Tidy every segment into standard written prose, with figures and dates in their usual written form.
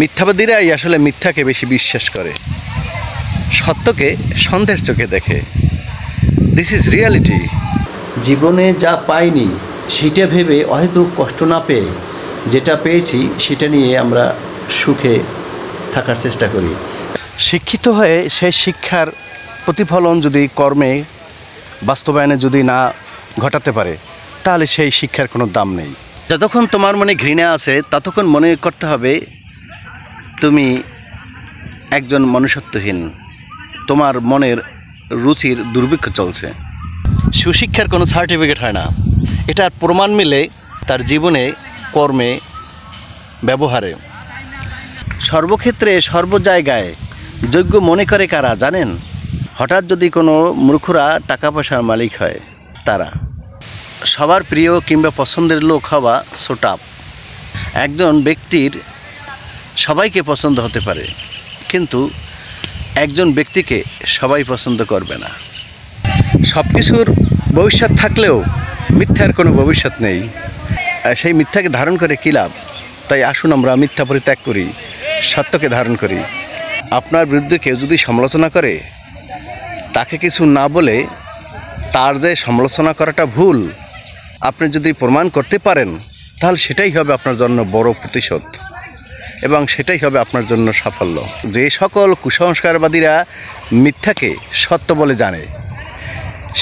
মিথ্যাবাদীরাই আসলে মিথ্যাকে বেশি বিশ্বাস করে, সত্যকে সন্দেহের চোখে দেখে। This is reality. জীবনে যা পাইনি সেটা ভেবে হয়তো কষ্ট না পেয়ে যেটা পেয়েছি সেটা নিয়ে আমরা সুখে থাকার চেষ্টা করি। শিক্ষিত হয়ে সেই শিক্ষার প্রতিফলন যদি কর্মে বাস্তবায়নে যদি না ঘটাতে পারে, তাহলে সেই শিক্ষার কোনো দাম নেই। যতক্ষণ তোমার মনে ঘৃণা আছে ততক্ষণ মনে করতে হবে তুমি একজন মনুষ্যত্বহীন, তোমার মনের রুচির দুর্ভিক্ষ চলছে। সুশিক্ষার কোনো সার্টিফিকেট হয় না, এটার প্রমাণ মিলে তার জীবনে, কর্মে, ব্যবহারে। সর্বক্ষেত্রে সর্ব জায়গায় যোগ্য মনে করে কারা জানেন? হঠাৎ যদি কোনো মূর্খরা টাকা পয়সার মালিক হয়, তারা। সবার প্রিয় কিংবা পছন্দের লোক হওয়া সো টাফ। একজন ব্যক্তির সবাইকে পছন্দ হতে পারে, কিন্তু একজন ব্যক্তিকে সবাই পছন্দ করবে না। সব কিছুর ভবিষ্যৎ থাকলেও মিথ্যার কোনো ভবিষ্যৎ নেই। সেই মিথ্যাকে ধারণ করে কী লাভ? তাই আসুন আমরা মিথ্যা পরিত্যাগ করি, সত্যকে ধারণ করি। আপনার বিরুদ্ধে কেউ যদি সমালোচনা করে, তাকে কিছু না বলে তার যে সমালোচনা করাটা ভুল আপনি যদি প্রমাণ করতে পারেন, তাহলে সেটাই হবে আপনার জন্য বড় প্রতিশোধ এবং সেটাই হবে আপনার জন্য সাফল্য। যে সকল কুসংস্কারবাদীরা মিথ্যাকে সত্য বলে জানে,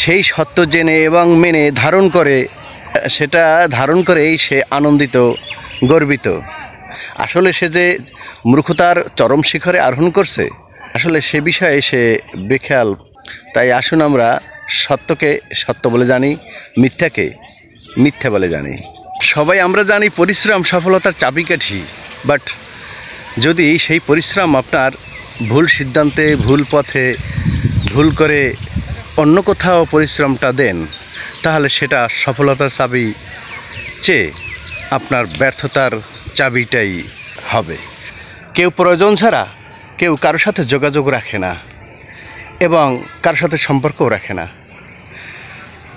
সেই সত্য জেনে এবং মেনে ধারণ করে, সেটা ধারণ করেই সে আনন্দিত, গর্বিত। আসলে সে যে মূর্খতার চরম শিখরে আরোহণ করছে, আসলে সে বিষয়ে সে বেখেয়াল। তাই আসুন আমরা সত্যকে সত্য বলে জানি, মিথ্যাকে মিথ্যা বলে জানি। সবাই আমরা জানি পরিশ্রম সফলতার চাবিকাঠি, বাট যদি সেই পরিশ্রম আপনার ভুল সিদ্ধান্তে, ভুল পথে, ভুল করে অন্য কোথাও পরিশ্রমটা দেন, তাহলে সেটা সফলতার চাবি চেয়ে আপনার ব্যর্থতার চাবিটাই হবে। কেউ প্রয়োজন ছাড়া কেউ কারোর সাথে যোগাযোগ রাখে না এবং কারোর সাথে সম্পর্কও রাখে না।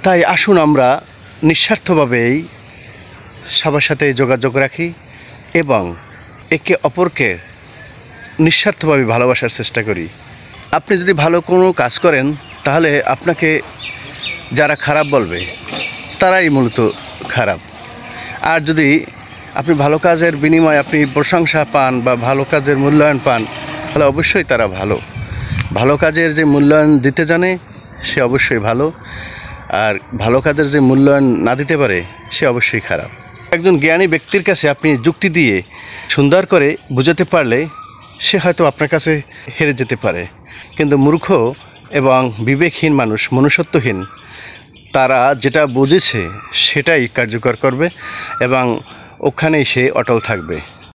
তাই আসুন আমরা নিঃস্বার্থভাবেই সবার সাথে যোগাযোগ রাখি এবং একে অপরকে নিঃস্বার্থভাবে ভালোবাসার চেষ্টা করি। আপনি যদি ভালো কোনো কাজ করেন, তাহলে আপনাকে যারা খারাপ বলবে তারাই মূলত খারাপ। আর যদি আপনি ভালো কাজের বিনিময়ে আপনি প্রশংসা পান বা ভালো কাজের মূল্যায়ন পান, তাহলে অবশ্যই তারা ভালো। ভালো কাজের যে মূল্যায়ন দিতে জানে সে অবশ্যই ভালো, আর ভালো কাজের যে মূল্যায়ন না দিতে পারে সে অবশ্যই খারাপ। একজন জ্ঞানী ব্যক্তির কাছে আপনি যুক্তি দিয়ে সুন্দর করে বোঝাতে পারলে সে হয়তো আপনার কাছে হেরে যেতে পারে, কিন্তু মূর্খ এবং বিবেকহীন মানুষ, মনুষ্যত্বহীন, তারা যেটা বুঝেছে সেটাই কার্যকর করবে এবং ওখানেই সে অটল থাকবে।